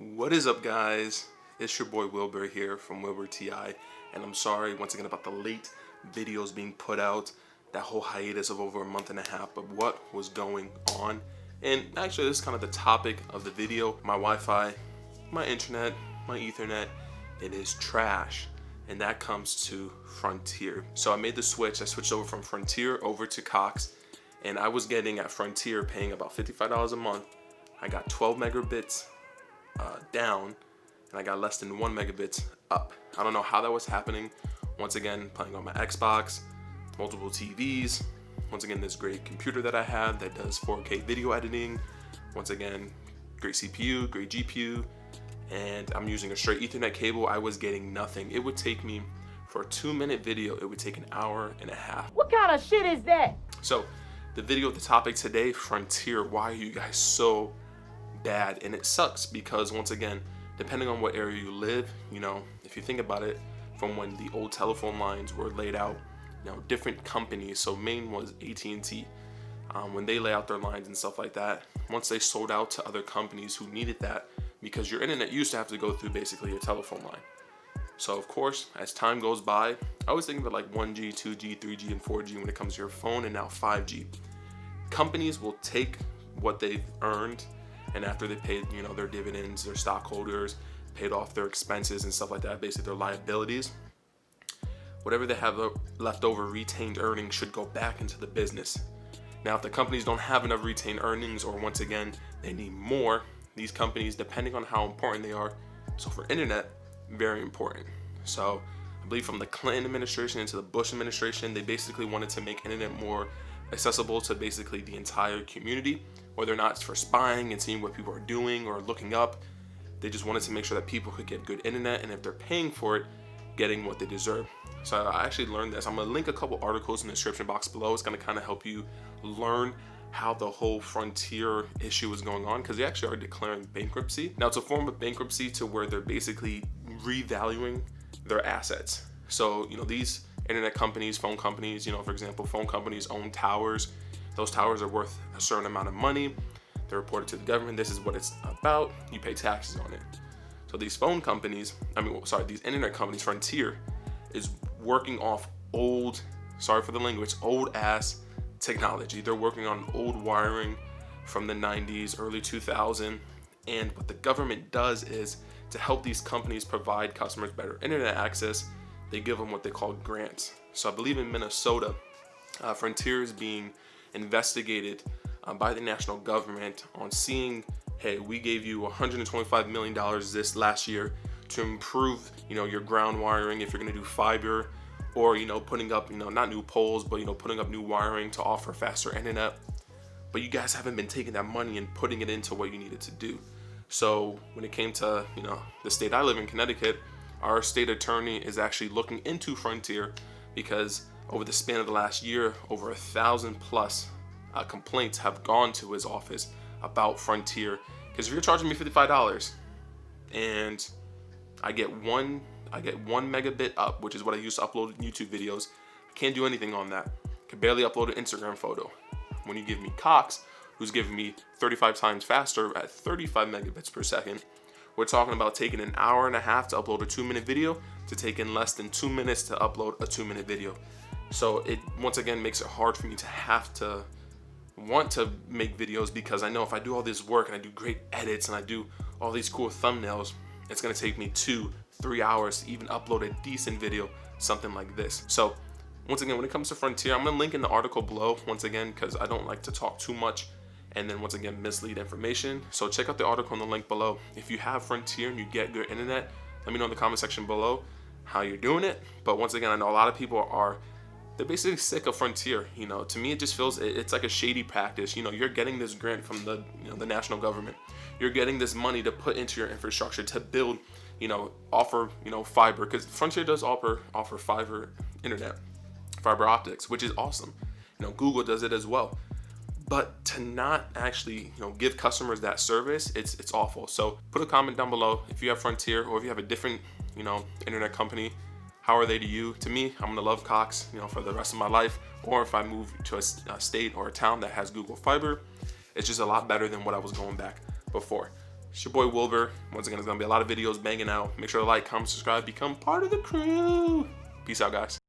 What is up, guys? It's your boy Wilbur here from Wilbur TI, and I'm sorry once again about the late videos being put out, that whole hiatus of over a month and a half of what was going on. And actually, this is kind of the topic of the video. My Wi-Fi, my internet, my Ethernet, it is trash, and that comes to Frontier. So I made the switch. I switched over from Frontier over to Cox, and I was getting at Frontier paying about $55 a month. I got 12 megabits down, and I got less than 1 megabit up. I don't know how that was happening. Once again, playing on my Xbox, multiple TVs. Once again, this great computer that I have that does 4K video editing. Once again, great CPU, great GPU, and I'm using a straight Ethernet cable. I was getting nothing. It would take me, for a 2-minute video, it would take an hour and a half. What kind of shit is that? So, the video, the topic today, Frontier. Why are you guys so bad? And it sucks because, once again, depending on what area you live, if you think about it, from when the old telephone lines were laid out, different companies, so Maine was AT&T, when they lay out their lines and stuff like that, once they sold out to other companies who needed that, because your internet used to have to go through basically your telephone line. So of course, as time goes by, I was thinking about like 1G, 2G, 3G, and 4G when it comes to your phone, and now 5G. Companies will take what they've earned, and after they paid, their dividends, their stockholders, paid off their expenses and stuff like that, basically their liabilities, whatever they have left over, retained earnings, should go back into the business. Now, if the companies don't have enough retained earnings, or once again, they need more, these companies, depending on how important they are, so for internet, very important. So I believe from the Clinton administration into the Bush administration, they basically wanted to make internet more accessible to basically the entire community, whether or not it's for spying and seeing what people are doing or looking up. They just wanted to make sure that people could get good internet, and if they're paying for it, getting what they deserve. So I actually learned this. I'm gonna link a couple articles in the description box below. It's gonna kind of help you learn how the whole Frontier issue is going on, because they actually are declaring bankruptcy. Now, it's a form of bankruptcy to where they're basically revaluing their assets. So, these internet companies, phone companies, for example, phone companies own towers. Those towers are worth a certain amount of money. They're reported to the government. This is what it's about. You pay taxes on it. So these phone companies, these internet companies, Frontier, is working off old, sorry for the language, old ass technology. They're working on old wiring from the 90s, early 2000. And what the government does is, to help these companies provide customers better internet access, they give them what they call grants. So I believe in Minnesota, Frontier is being investigated by the national government on seeing, hey, we gave you $125 million this last year to improve, your ground wiring if you're gonna do fiber, or, putting up, not new poles, but, putting up new wiring to offer faster internet. But you guys haven't been taking that money and putting it into what you needed to do. So when it came to, the state I live in, Connecticut, our state attorney is actually looking into Frontier, because over the span of the last year, over 1,000 plus complaints have gone to his office about Frontier. Because if you're charging me $55 and I get one megabit up, which is what I use to upload YouTube videos, I can't do anything on that. I can barely upload an Instagram photo. When you give me Cox, who's giving me 35 times faster at 35 megabits per second, we're talking about taking an hour and a half to upload a 2-minute video to taking less than 2 minutes to upload a 2-minute video. So it once again makes it hard for me to have to want to make videos, because I know if I do all this work and I do great edits and I do all these cool thumbnails, it's gonna take me 2-3 hours to even upload a decent video, something like this. So once again, when it comes to Frontier, I'm gonna link in the article below, once again, because I don't like to talk too much and then once again mislead information. So check out the article in the link below. If you have Frontier and you get good internet, let me know in the comment section below how you're doing it. But once again, I know a lot of people they're basically sick of Frontier. To me, it just feels it's like a shady practice. You're getting this grant from the national government. You're getting this money to put into your infrastructure to build, offer, fiber, because Frontier does offer fiber internet, fiber optics, which is awesome. Google does it as well. But to not actually, give customers that service, it's awful. So put a comment down below if you have Frontier, or if you have a different, internet company. How are they to you? To me, I'm gonna love Cox, for the rest of my life. Or if I move to a state or a town that has Google Fiber, it's just a lot better than what I was going back before. It's your boy Wilbur. Once again, there's gonna be a lot of videos banging out. Make sure to like, comment, subscribe, become part of the crew. Peace out, guys.